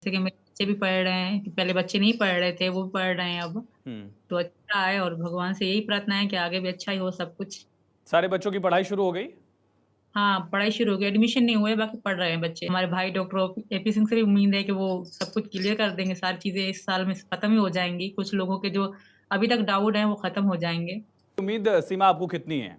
जैसे कि मेरे बच्चे भी पढ़ रहे हैं, कि पहले बच्चे नहीं पढ़ रहे थे, वो भी पढ़ रहे हैं अब। हुँ। तो अच्छा है और भगवान से यही प्रार्थना है कि आगे भी अच्छा ही हो सब कुछ। सारे बच्चों की पढ़ाई शुरू हो गई? हाँ, पढ़ाई शुरू हो गई, एडमिशन नहीं हुए, बाकी पढ़ रहे हैं बच्चे। हमारे भाई डॉक्टर एपी सिंह से भी उम्मीद है कि वो सब कुछ क्लियर कर देंगे, सारी चीज़ें इस साल में खत्म ही हो जाएँगी। कुछ लोगों के जो अभी तक डाउट हैं, वो खत्म हो जाएँगे। उम्मीद सीमा आपको कितनी है?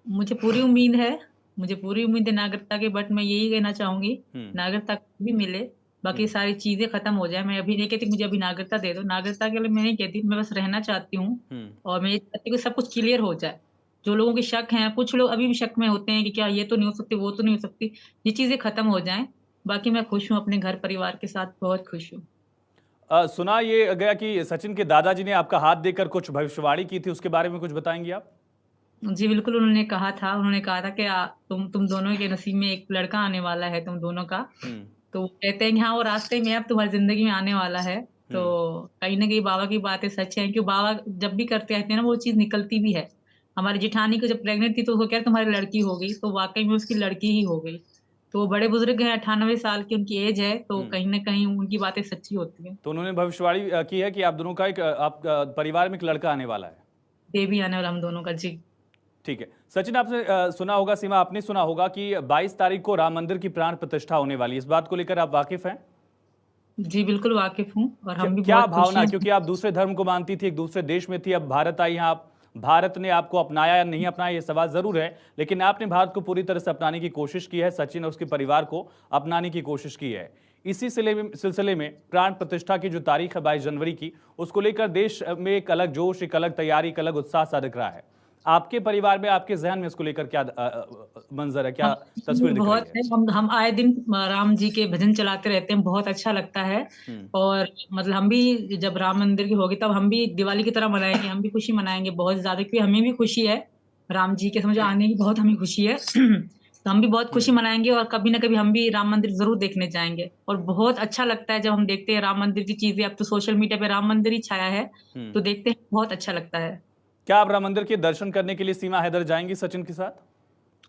मुझे पूरी उम्मीद है, मुझे पूरी उम्मीद है नागरिकता की, बट मैं यही कहना चाहूँगी, हुँ, नागरिकता भी मिले, बाकी हुँ, सारी चीज़ें खत्म हो जाएँ। मैं अभी नहीं कहती मुझे अभी नागरिकता दे दो, नागरिकता के लिए मैं नहीं कहती, मैं बस रहना चाहती हूँ हुँ। और मैं ये चाहती हूँ कि सब कुछ क्लियर हो जाए। जो लोगों के शक हैं, कुछ लोग अभी भी शक में होते हैं कि क्या ये तो नहीं हो सकती, वो तो नहीं हो सकती, ये चीज़ें खत्म हो जाएँ। बाकी मैं खुश हूँ अपने घर परिवार के साथ, बहुत खुश हूँ। सुना ये गया कि सचिन के दादाजी ने आपका हाथ देकर कुछ भविष्यवाणी की थी, उसके बारे में कुछ बताएँगी आप? जी, बिल्कुल उन्होंने कहा था कि तुम दोनों के नसीब में एक लड़का आने वाला है तुम दोनों का। हुँ, तो वो कहते हैं कि हाँ, वो रास्ते में है, अब तुम्हारी ज़िंदगी में आने वाला है। हुँ। तो कहीं न कहीं बाबा की बातें सच हैं, क्यों बाबा जब भी करते रहते हैं ना, वो चीज़ निकलती भी है। हमारी जेठानी को जब प्रेग्नेंट थी तो उसको क्या तुम्हारी लड़की हो गई, तो वाक़ई में उसकी लड़की ही हो गई। तो वो बड़े बुज़ुर्ग हैं, 98 साल की उनकी एज है, तो हुँ। कहीं न कहीं उनकी बातें सच्ची होती हैं। तो उन्होंने भविष्यवाणी की है कि आप दोनों का परिवार में एक लड़का आने वाला है। बेबी आने वाला हम दोनों का। जी। ठीक है। सचिन आपने सुना होगा, सीमा आपने सुना होगा कि 22 तारीख को राम मंदिर की प्राण प्रतिष्ठा होने वाली है। इस बात को लेकर आप वाकिफ़ हैं? जी, बिल्कुल वाक़िफ़ हूँ और क्या हम भी क्या बहुत खुश भावना, हैं। क्योंकि आप दूसरे धर्म को मानती थी, एक दूसरे देश में थी, अब भारत आई हैं आप, भारत ने आपको अपनाया या नहीं अपनाया ये सवाल ज़रूर है, लेकिन आपने भारत को पूरी तरह से अपनाने की कोशिश की है, सचिन और उसके परिवार को अपनाने की कोशिश की है। इसी सिलसिले में प्राण प्रतिष्ठा की जो तारीख है 22 जनवरी की, उसको लेकर देश में एक अलग जोश, एक अलग तैयारी, एक अलग उत्साह सा दिख रहा है। आपके परिवार में, आपके ज़हन में इसको लेकर क्या मंज़र है, हाँ, क्या तस्वीर दिख रही बहुत है? है, हम आए दिन राम जी के भजन चलाते रहते हैं, बहुत अच्छा लगता है। हुँ, और मतलब हम भी जब राम मंदिर की होगी तब हम भी दिवाली की तरह मनाएँगे, हम भी खुशी मनाएँगे बहुत ज़्यादा, क्योंकि हमें भी खुशी है, राम जी के समझो आने की बहुत हमें खुशी है। तो हम भी बहुत खुशी हुँ, मनाएँगे और कभी न कभी हम भी राम मंदिर ज़रूर देखने जाएँगे और बहुत अच्छा लगता है जब हम देखते हैं राम मंदिर की चीज़ें। अब तो सोशल मीडिया पे राम मंदिर ही छाया है, हुँ। तो देखते हैं बहुत अच्छा लगता है। क्या आप राम मंदिर के दर्शन करने के लिए सीमा हैदर जाएँगी सचिन के साथ?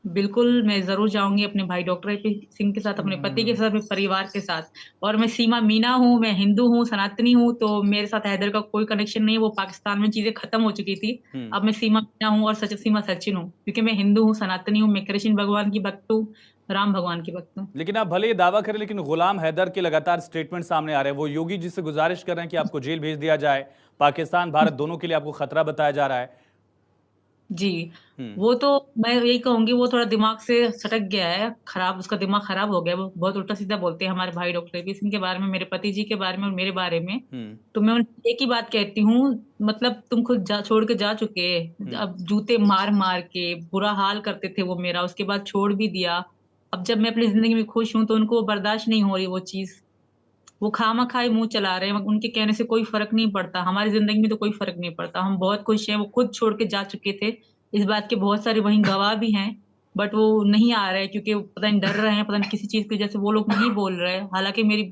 बिल्कुल, मैं ज़रूर जाऊँगी अपने भाई डॉक्टर एपी सिंह के साथ, अपने पति के साथ, अपने परिवार के साथ। और मैं सीमा मीना हूँ, मैं हिंदू हूँ, सनातनी हूँ, तो मेरे साथ हैदर का कोई कनेक्शन नहीं है, वो पाकिस्तान में चीज़ें खत्म हो चुकी थी। हुँ। अब मैं सीमा मीना हूँ और सीमा सचिन हूँ, क्योंकि मैं हिंदू हूँ, सनातनी हूँ, मैं कृष्ण भगवान की भक्त हूँ, राम भगवान की भक्त हूँ। लेकिन आप भले ये दावा करें, लेकिन गुलाम हैदर के लगातार स्टेटमेंट सामने आ रहे हैं। वो योगी जी से गुजारिश कर रहे हैं कि आपको जेल भेज दिया जाए। पाकिस्तान, भारत दोनों के लिए आपको खतरा बताया जा रहा है। जी, हुँ, वो तो मैं यही कहूँगी, वो थोड़ा दिमाग से सटक गया है, खराब उसका दिमाग खराब हो गया है, वो बहुत उल्टा-सीधा बोलते हैं हमारे भाई डॉक्टर एपी सिंह के बारे में, मेरे पति जी के बारे में और मेरे बारे में। हुँ, तो मैं उनसे एक ही बात कहती हूँ, मतलब तुम खुद जा छोड़ के जा चुके, हुँ, अब जूते मार-मार के बुरा हाल करते थे वो मेरा, उसके बाद छोड़ भी दिया। अब जब मैं अपनी ज़िंदगी में खुश हूँ, तो उनको बर्दाश्त नहीं हो रही वो चीज़। वो खामख़ा ही मुँह चला रहे हैं, उनके कहने से कोई फ़र्क नहीं पड़ता, हमारी ज़िंदगी में तो कोई फ़र्क नहीं पड़ता, हम बहुत खुश हैं, वो खुद छोड़ के जा चुके थे, इस बात के बहुत सारे वहीं गवाह भी हैं, बट वो नहीं आ रहे क्योंकि वो पता नहीं डर रहे हैं, पता नहीं किसी चीज़ की वजह से वो लोग नहीं बोल रहे हैं, हालाँकि मेरी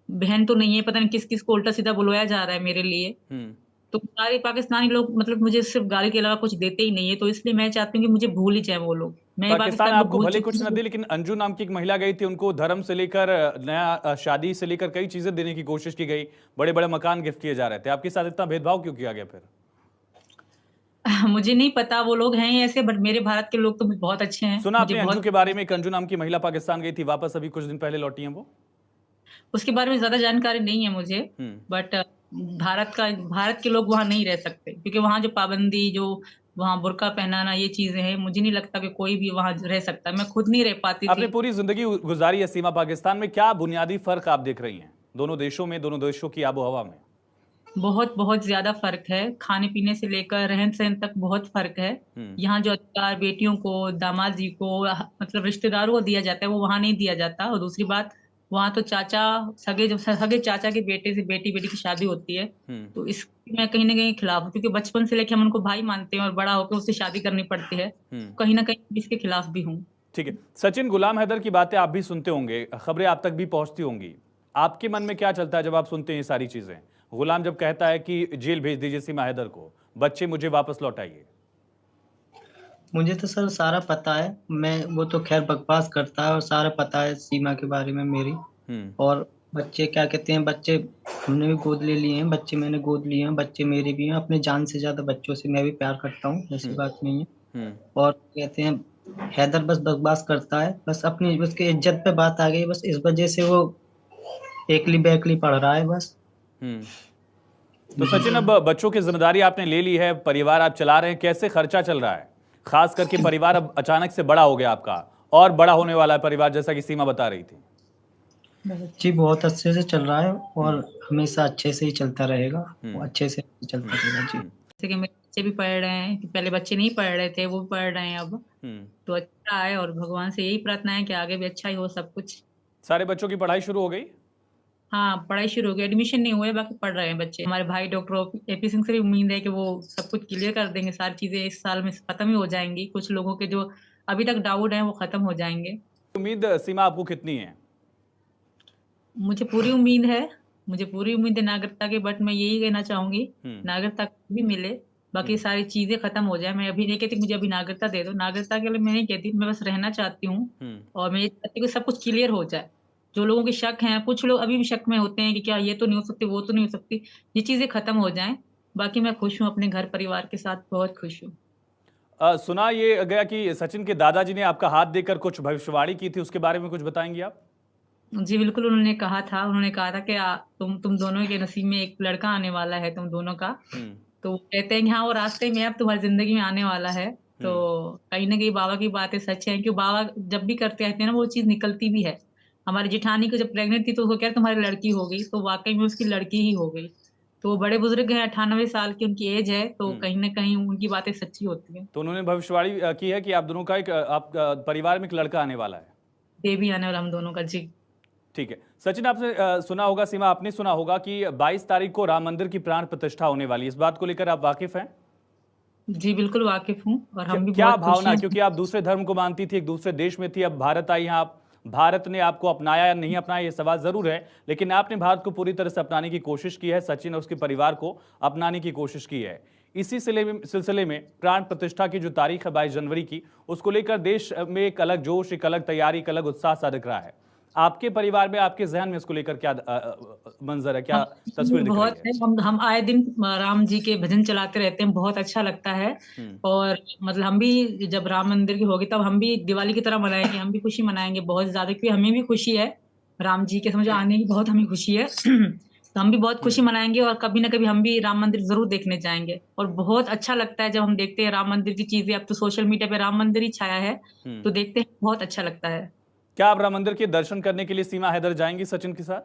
बहन तो नहीं है, पता नहीं किस-किस को उल्टा-सीधा बुलवाया जा रहा है मेरे लिए। हुँ। तो सारे पाकिस्तानी लोग मतलब मुझे सिर्फ़ गाली के अलावा कुछ देते ही नहीं है, तो इसलिए मैं चाहती हूँ कि मुझे भूल ही जाएँ वो लोग। मैं पाकिस्तान पाकिस्तान को आपको भूल भले चुकी कुछ न हूँ। दे, लेकिन अंजू नाम की एक महिला गई थी, उनको धर्म से लेकर नया शादी से लेकर कई चीज़ें देने की कोशिश की गई। बड़े-बड़े मकान गिफ्ट किए जा रहे थे। आपके साथ इतना भेदभाव क्यों किया गया फिर? मुझे नहीं पता वो लोग हैं ही ऐसे, बट मेरे भारत के लोग तो बहुत अच्छे हैं, सुना मुझे आपने अंजू बहुत के बारे में, एक अंजू नाम की महिला पाकिस्तान गई थी, वापस अभी कुछ दिन पहले लौटी हैं वो? उसके बारे में ज़्यादा जानकारी नहीं है मुझे, हुँ। बट भारत के लोग वहाँ नहीं रह सकते, क्योंकि वहाँ जो पाबंदी, जो वहाँ बुर्का पहनाना, ये चीज़ें हैं, मुझे नहीं लगता कि कोई भी वहाँ रह सकता है। मैं खुद नहीं रह पाती आपने थी। पूरी ज़िंदगी गुज़ारी है सीमा पाकिस्तान में, क्या बुनियादी फ़र्क आप देख रही हैं? दोनों देशों में, दोनों देशों की आबो-हवा में? बहुत ज़्यादा फ़र्क है, खाने-पीने से लेकर रहन-सहन तक बहुत फ़र्क है। हुँ, यहाँ जो अधिकार बेटियों को, दामाद जी को मतलब रिश्तेदारों को दिया जाता है, वो वहाँ नहीं दिया जाता। और दूसरी बात, वहाँ तो सगे चाचा के बेटे से बेटी-बेटी की शादी होती है। हुँ, तो इस मैं कहीं न कहीं खिलाफ हूँ, क्योंकि बचपन से लेके हम उनको भाई मानते हैं और बड़ा होके उससे शादी करनी पड़ती है। हुँ। कहीं न कहीं इसके खिलाफ भी हूँ। ठीक है। सचिन, गुलाम हैदर की बातें आप भी सुनते होंगे, खबरें आप तक भी पहुँचती होंगी। आपके मन में क्या चलता है जब आप सुनते हैं ये सारी चीज़ें? गुलाम जब कहता है कि जेल भेज दीजिए सीमा हैदर को, बच्चे मुझे वापस लौटाइए। मुझे तो सर सारा पता है। मैं वो तो ख़ैर बकवास करता है और सारा पता है सीमा के बारे में मेरी। और बच्चे क्या कहते हैं, बच्चे हमने भी गोद ले लिए हैं, बच्चे मैंने गोद लिए हैं, बच्चे मेरे भी हैं। अपने जान से ज्यादा बच्चों से मैं भी प्यार करता हूँ, ऐसी बात नहीं है। और कहते हैं हैदर बस बकवास करता है, बस अपनी उसकी इज्जत पे बात आ गई, बस इस वजह से वो एकली बेकली पढ़ रहा है बस। तो सचिन, अब बच्चों की जिम्मेदारी आपने ले ली है, परिवार आप चला रहे हैं, कैसे खर्चा चल रहा है? खास करके परिवार अब अचानक से बड़ा हो गया आपका, और बड़ा होने वाला है परिवार, जैसा कि सीमा बता रही थी। जी बहुत अच्छे से चल रहा है और हमेशा अच्छे से ही चलता रहेगा, वो अच्छे से चलता रहेगा जी। जैसे कि मेरे बच्चे भी पढ़ रहे हैं, कि पहले बच्चे नहीं पढ़ रहे थे, वो भी पढ़ रहे हैं अब। तो अच्छा है, और भगवान से यही प्रार्थना है कि आगे भी अच्छा ही हो सब कुछ। सारे बच्चों की पढ़ाई शुरू हो गई? हाँ, पढ़ाई शुरू हो गई, एडमिशन नहीं हुए, बाकी पढ़ रहे हैं बच्चे। हमारे भाई डॉक्टर एपी सिंह से भी उम्मीद है कि वो सब कुछ क्लियर कर देंगे, सारी चीजें इस साल में खत्म ही हो जाएंगी। कुछ लोगों के जो अभी तक डाउट है वो खत्म हो जाएंगे। उम्मीद सीमा आपको कितनी है? मुझे पूरी उम्मीद है, मुझे पूरी उम्मीद है नागरिकता की, बट मैं यही कहना चाहूंगी नागरिकता भी मिले, बाकी सारी चीजें खत्म हो जाए। मैं अभी नहीं कहती मुझे अभी नागरिकता दे दो, नागरिकता के लिए मैं नहीं कहती, मैं बस रहना चाहती हूँ। और मैं ये चाहती हूँ कि सब कुछ क्लियर हो जाए। जो लोगों के शक हैं, कुछ लोग अभी भी शक में होते हैं कि क्या ये तो नहीं हो सकती, वो तो नहीं हो सकती, ये चीजें खत्म हो जाएं। बाकी मैं खुश हूँ, अपने घर परिवार के साथ बहुत खुश हूँ। सुना ये गया कि सचिन के दादाजी ने आपका हाथ देकर कुछ भविष्यवाणी की थी, उसके बारे में कुछ बताएंगे आप? जी बिल्कुल, उन्होंने कहा था कि तुम दोनों के नसीब में एक लड़का आने वाला है, तुम दोनों का। तो वो कहते हैं कि हाँ, वो रास्ते में अब तुम्हारी जिंदगी में आने वाला है। तो कहीं ना कहीं बाबा की बातें सच है, क्योंकि बाबा जब भी करते रहते हैं ना, वो चीज निकलती भी है। हमारी जेठानी को जब प्रेग्नेंट थी तो उसको क्या तुम्हारी लड़की हो गई, तो वाकई में उसकी लड़की ही हो गई। तो वो बड़े बुजुर्ग हैं, 98 साल की उनकी एज है, तो कहीं ना कहीं उनकी बातें सच्ची होती है। तो उन्होंने भविष्यवाणी की है कि आप दोनों का एक आप परिवार में एक लड़का आने वाला है। बेबी आने वाला हम दोनों का जी। ठीक है सचिन, आपने सुना होगा, सीमा आपने सुना होगा कि 22 तारीख को राम मंदिर की प्राण प्रतिष्ठा होने वाली है, इस बात को लेकर आप वाकिफ हैं? जी बिल्कुल वाकिफ हूँ, और हम भी क्या बहुत खुश भावना, हैं। क्योंकि आप दूसरे धर्म को मानती थी, एक दूसरे देश में थी, अब भारत आई हैं आप, भारत ने आपको अपनाया या नहीं अपनाया ये सवाल जरूर है, लेकिन आपने भारत को पूरी तरह से अपनाने की कोशिश की है, सचिन और उसके परिवार को अपनाने की कोशिश की है। इसी सिलसिले में प्राण प्रतिष्ठा की जो तारीख है 22 जनवरी की, उसको लेकर देश में एक अलग जोश, एक अलग तैयारी, एक अलग उत्साह सा दिख रहा है। आपके परिवार में, आपके जहन में इसको लेकर क्या मंजर है, क्या तस्वीर दिख रही बहुत है? है, हम आए दिन राम जी के भजन चलाते रहते हैं, बहुत अच्छा लगता है। और मतलब हम भी जब राम मंदिर की होगी तब हम भी दिवाली की तरह मनाएंगे, हम भी खुशी मनाएंगे बहुत ज्यादा, क्योंकि हमें भी खुशी है राम जी के समझ आने की, बहुत हमें खुशी है। तो हम भी बहुत खुशी मनाएंगे, और कभी ना कभी हम भी राम मंदिर जरूर देखने जाएंगे। और बहुत अच्छा लगता है जब हम देखते हैं राम मंदिर की चीजें, अब तो सोशल मीडिया पे राम मंदिर ही छाया है, तो देखते हैं बहुत अच्छा लगता है। क्या आप राम मंदिर के दर्शन करने के लिए सीमा हैदर जाएंगी सचिन के साथ?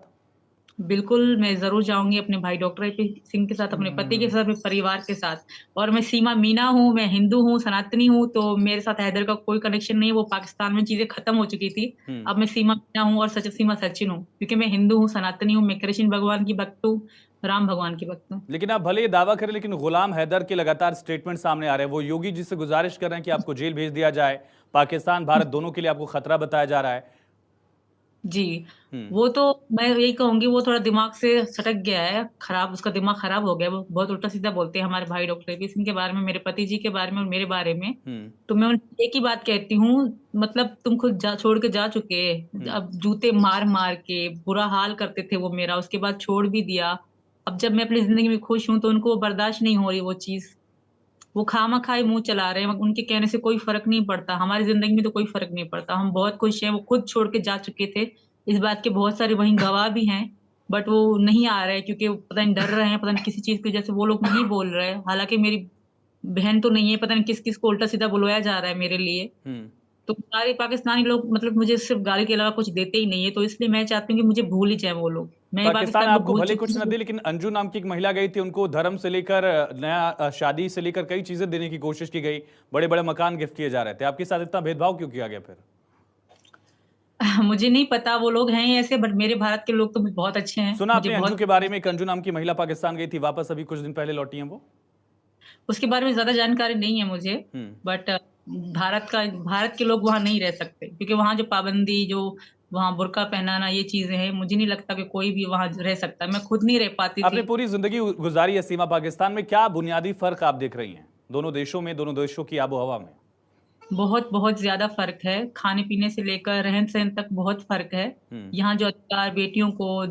बिल्कुल, मैं ज़रूर जाऊँगी अपने भाई डॉक्टर एपी सिंह के साथ, अपने पति के साथ, अपने परिवार के साथ। और मैं सीमा मीना हूँ, मैं हिंदू हूँ, सनातनी हूँ, तो मेरे साथ हैदर का कोई कनेक्शन नहीं है, वो पाकिस्तान में चीज़ें खत्म हो चुकी थी। अब मैं सीमा मीना हूँ और सीमा सचिन हूँ, क्योंकि मैं हिंदू हूँ, सनातनी हूँ, मैं कृष्ण भगवान की भक्त हूँ, राम भगवान की भक्त हूँ। लेकिन आप भले ये दावा करें, लेकिन गुलाम हैदर के लगातार स्टेटमेंट सामने आ रहे हैं, वो योगी जी से गुजारिश कर रहे हैं कि आपको जेल भेज दिया जाए, पाकिस्तान भारत दोनों के लिए आपको खतरा बताया जा रहा है। जी, वो तो मैं यही कहूंगी, वो थोड़ा दिमाग से सटक गया है, खराब, उसका दिमाग खराब हो गया, वो बहुत उल्टा सीधा बोलते हैं हमारे भाई डॉक्टर एपी सिंह के बारे में, मेरे पति जी के बारे में और मेरे बारे में। तो मैं उन्हें एक ही बात कहती हूँ, मतलब तुम खुद छोड़ के जा चुके, अब जूते मार मार के बुरा हाल करते थे वो मेरा, उसके बाद छोड़ भी दिया। अब जब मैं अपनी जिंदगी में खुश हूँ तो उनको बर्दाश्त नहीं हो रही वो चीज, वो खामखाई मुंह चला रहे हैं, उनके कहने से कोई फर्क नहीं पड़ता, हमारी जिंदगी में तो कोई फर्क नहीं पड़ता, हम बहुत खुश हैं। वो खुद छोड़ के जा चुके थे, इस बात के बहुत सारे वहीं गवाह भी हैं, बट वो नहीं आ रहे, क्योंकि वो पता नहीं डर रहे हैं, पता नहीं किसी चीज की वजह से वो लोग नहीं बोल रहे हैं। हालांकि मेरी बहन तो नहीं है, पता नहीं किस किस को उल्टा सीधा बुलवाया जा रहा है मेरे लिए। तो सारे पाकिस्तानी लोग मतलब मुझे सिर्फ गाली के अलावा कुछ देते ही नहीं है, तो इसलिए मैं चाहती हूँ कि मुझे भूल ही जाए वो लोग, मैं पाकिस्तान पाकिस्तान को आपको भूल भले चुकी कुछ न हूँ। दे, लेकिन अंजू नाम की एक महिला गई थी, उनको धर्म से लेकर नया शादी से लेकर कई चीजें देने की कोशिश की गई, बड़े बड़े मकान गिफ्ट किए जा रहे थे, आपके साथ इतना भेदभाव क्यों किया गया फिर? मुझे नहीं पता वो लोग हैं ऐसे, बट मेरे भारत के लोग तो बहुत अच्छे हैं, सुना मुझे आपने अंजू बहुत। के बारे में, एक अंजू नाम की महिला पाकिस्तान गई थी, वापस अभी कुछ दिन पहले लौटी हैं वो? उसके बारे में ज्यादा जानकारी नहीं है मुझे, बट भारत के लोग वहां नहीं रह सकते, क्योंकि वहां जो पाबंदी, जो वहां बुर्का पहनाना, ये चीजें हैं, मुझे नहीं लगता कि कोई भी वहां रह सकता, मैं खुद नहीं रह पाती आपने थी। पूरी जिंदगी गुजारी है सीमा पाकिस्तान में, क्या बुनियादी फर्क आप देख रही हैं दोनों देशों में, दोनों देशों की आबो हवा में? बहुत बहुत ज्यादा फर्क है, खाने पीने से लेकर रहन सहन तक बहुत फर्क है। यहाँ जो अधिकार बेटियों को